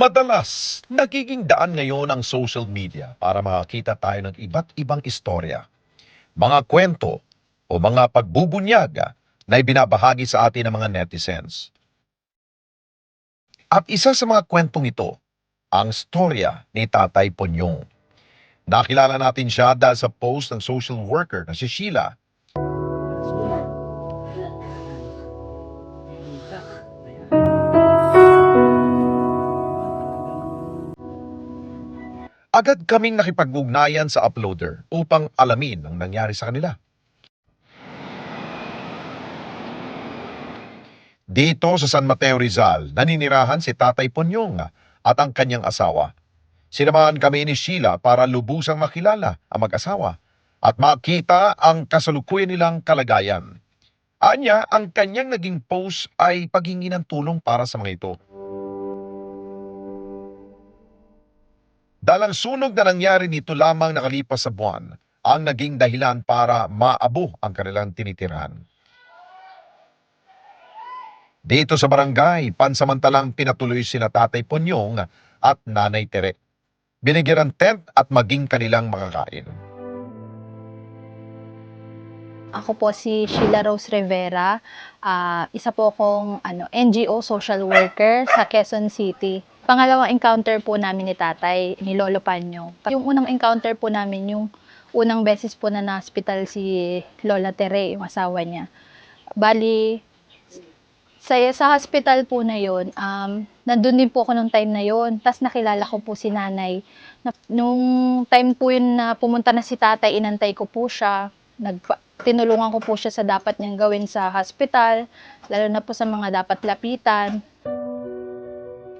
Madalas, nagiging daan ngayon ang social media para makakita tayo ng iba't ibang istorya, mga kwento o mga pagbubunyag na ibinabahagi sa atin ng mga netizens. At isa sa mga kwentong ito, ang storya ni Tatay Ponyong. Nakilala natin siya dahil sa post ng social worker na si Sheila. Agad kaming nakipag-ugnayan sa uploader upang alamin ang nangyari sa kanila. Dito sa San Mateo Rizal, naninirahan si Tatay Ponyong at ang kanyang asawa. Sinamahan kami ni Sheila para lubusang makilala ang mag-asawa at makita ang kasalukuyan nilang kalagayan. Anya, ang kanyang naging post ay paghingi ng tulong para sa mga ito. Dahil ang sunog na nangyari nito lamang nakalipas sa buwan, ang naging dahilan para maabo ang kanilang tinitirahan. Dito sa barangay, pansamantalang pinatuloy sila Tatay Ponyong at Nanay Tere. Binigyan ng tent at maging kanilang makakain. Ako po si Sheila Rose Rivera. Isa po akong NGO social worker sa Quezon City. Pangalawang encounter po namin ni Tatay, ni Lolo Panyo. Yung unang encounter po namin, yung unang beses po na na-hospital si Lola Tere, yung asawa niya. Bali, sa hospital po na yun, nandun din po ako nung time na yun. Tapos nakilala ko po si nanay. Nung time po yun na pumunta na si Tatay, inantay ko po siya. Tinulungan ko po siya sa dapat niyang gawin sa hospital, lalo na po sa mga dapat lapitan.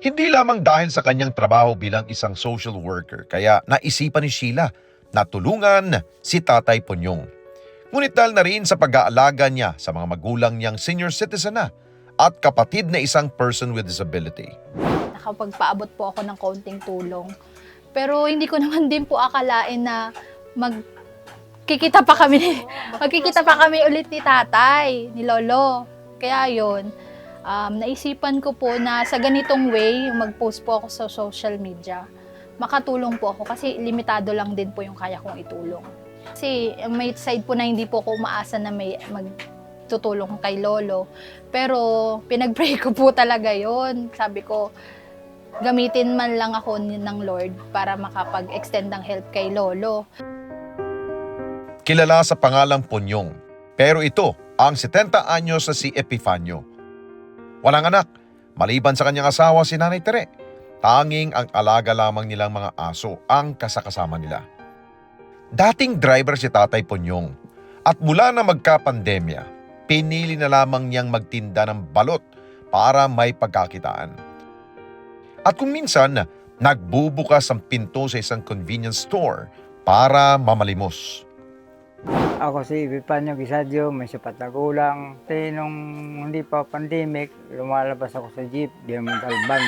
Hindi lamang dahil sa kanyang trabaho bilang isang social worker, kaya naisipan ni Sheila na tulungan si Tatay Ponyong. Ngunit dahil na rin sa pag-aalaga niya sa mga magulang niyang senior citizen na at kapatid na isang person with disability. Nakapagpaabot po ako ng kaunting tulong. Pero hindi ko naman din po akalain na magkikita pa kami ulit ni Tatay, ni Lolo. Kaya yun, naisipan ko po na sa ganitong way, mag-post po ako sa social media, makatulong po ako kasi limitado lang din po yung kaya kong itulong. Kasi may side po na hindi po ako umaasa na may magtutulong kay Lolo. Pero pinag-pray ko po talaga yon. Sabi ko, gamitin man lang ako ng Lord para makapag-extend ng help kay Lolo. Kilala sa pangalang Ponyong, pero ito ang 70 anyos na si Epifanio. Walang anak, maliban sa kanyang asawa si Nanay Tere. Tanging ang alaga lamang nilang mga aso ang kasakasama nila. Dating driver si Tatay Ponyong at mula na magka-pandemya, pinili na lamang niyang magtinda ng balot para may pagkakitaan. At kung minsan, nagbubukas ang pinto sa isang convenience store para mamalimos. Ako si Epifanio Gisadio, may sapat na kulang. Nung hindi pa pandemic, lumalabas ako sa jeep, di naman talban.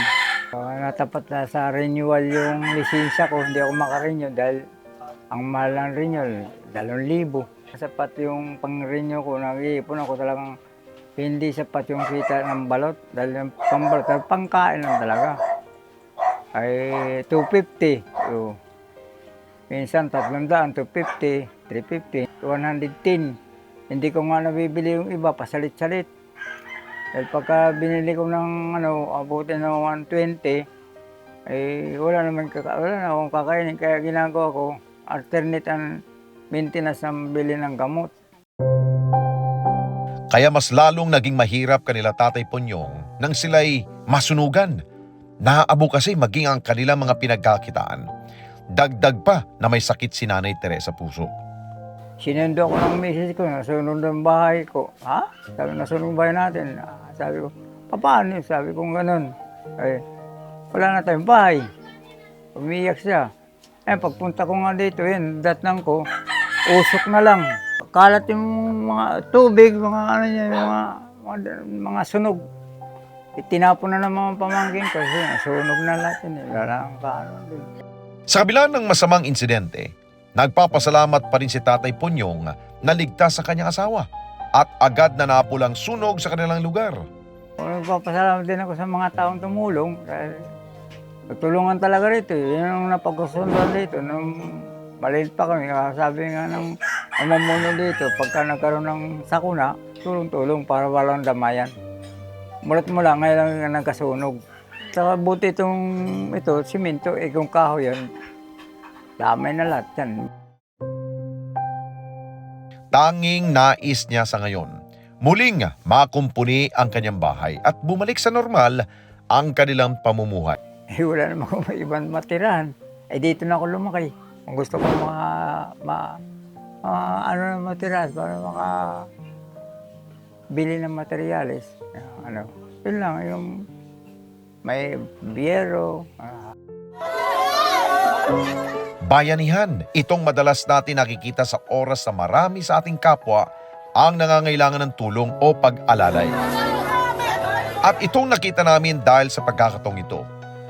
Natapat na sa renewal yung lisensya ko, hindi ako makarenew dahil ang mahal ng renewal, 2,000. Sapat yung pang-renew ko, nag-iipon ako talagang hindi sapat yung kita ng balot dahil yung pambalot, pangkain lang talaga. Ay 250. So, minsan 300, 250, 350, 110. Hindi ko nga nabibili yung iba, pasalit-salit. Dahil pagka binili ko ng abutin ng 120, ay wala na akong kakainin. Kaya ginagawa ko, alternate ang maintenance ng bili ng gamot. Kaya mas lalong naging mahirap kanila Tatay Ponyong nang sila'y masunugan. Naaabo kasi maging ang kanilang mga pinagkakitaan. Dagdag pa na may sakit si Nanay Tere sa puso. Sinundo ko ng misis ko, nasunog ng bahay ko. Ha? Sabi, nasunog bahay natin. Sabi ko, paano? Sabi ko gano'n. Ay, wala na tayong bahay. Umiyak siya. Pagpunta ko nga dito, datnang ko, usok na lang. Kalat yung mga tubig, mga sunog. Itinapon na ng mga pamangkin ko kasi nasunog na lahat yun. Wala ang kaano din. Sa kabila ng masamang insidente, nagpapasalamat pa rin si Tatay Ponyong na ligtas sa kanyang asawa at agad na napulang sunog sa kanilang lugar. Nagpapasalamat din ako sa mga taong tumulong dahil Tutulungan talaga rito. Yun ang napagkusundan dito. Nung maliit pa kami, sabi nga ng amamuno dito, pagka nagkaroon ng sakuna, tulong-tulong para walang damayan. Mulat mula, ngayon lang nga nagkasunog. Saka buti ito, simento, kung kahoy yan, damay na lahat yan. Tanging nais niya sa ngayon, muling makumpuni ang kanyang bahay at bumalik sa normal ang kanilang pamumuhay. Wala naman akong ibang matirahan. Dito na ako lumaki. Kung gusto ko matirahan para bili ng materyales. Yun lang, yung may biyero. Bayanihan, itong madalas natin nakikita sa oras na marami sa ating kapwa ang nangangailangan ng tulong o pag-alalay. At itong nakita namin dahil sa pagkakataong ito,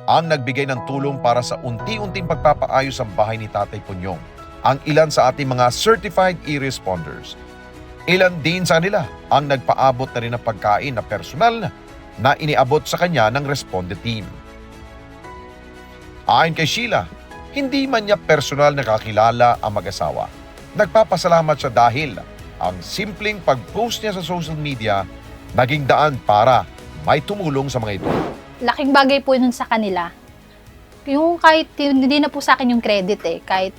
ang nagbigay ng tulong para sa unti-unting pagpapaayos ang bahay ni Tatay Punyong, ang ilan sa ating mga certified e-responders. Ilan din sa nila ang nagpaabot na rin ng pagkain na personal na iniabot sa kanya ng Responde team. Ayon kay Sheila, hindi man niya personal nakakilala ang mag-asawa. Nagpapasalamat siya dahil ang simpleng pag-post niya sa social media naging daan para may tumulong sa mga ito. Laking bagay po nun sa kanila. Yung kahit hindi na po sa akin yung credit kahit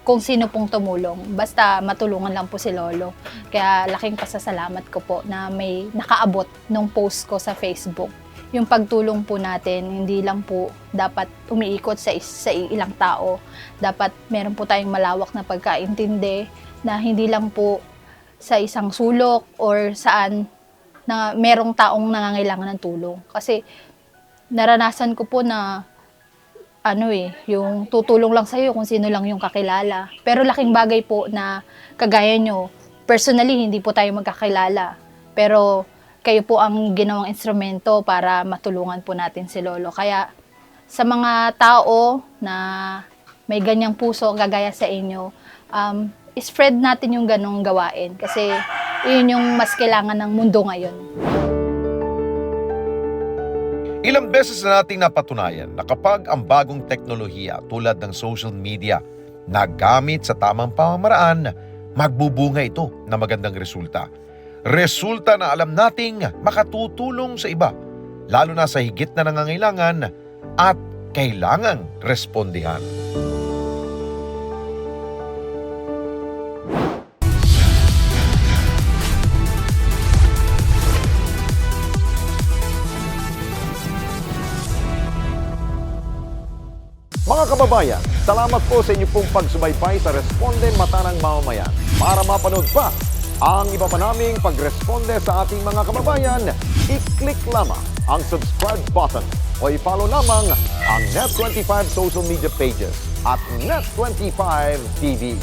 kung sino pong tumulong. Basta matulungan lang po si Lolo. Kaya laking pasasalamat ko po na may nakaabot nung post ko sa Facebook. Yung pagtulong po natin, hindi lang po dapat umiikot sa ilang tao. Dapat meron po tayong malawak na pagkaintindi na hindi lang po sa isang sulok or saan na merong taong nangangailangan ng tulong. Kasi naranasan ko po na yung tutulong lang sa'yo kung sino lang yung kakilala. Pero laking bagay po na kagaya nyo, personally hindi po tayo magkakilala. Pero kayo po ang ginawang instrumento para matulungan po natin si Lolo. Kaya sa mga tao na may ganyang puso kagaya sa inyo, spread natin yung ganong gawain. Kasi yun yung mas kailangan ng mundo ngayon. Ilang beses na nating napatunayan na kapag ang bagong teknolohiya tulad ng social media na gamit sa tamang pamamaraan, magbubunga ito na magandang resulta. Resulta na alam nating makatutulong sa iba, lalo na sa higit na nangangailangan at kailangang respondihan. Mga kababayan, salamat po sa inyong pong pagsubaybay sa Responde Mata ng Mamamayan. Para mapanood pa ang iba pa naming pagresponde sa ating mga kababayan, i-click lamang ang subscribe button o i-follow lamang ang Net25 social media pages at Net25 TV.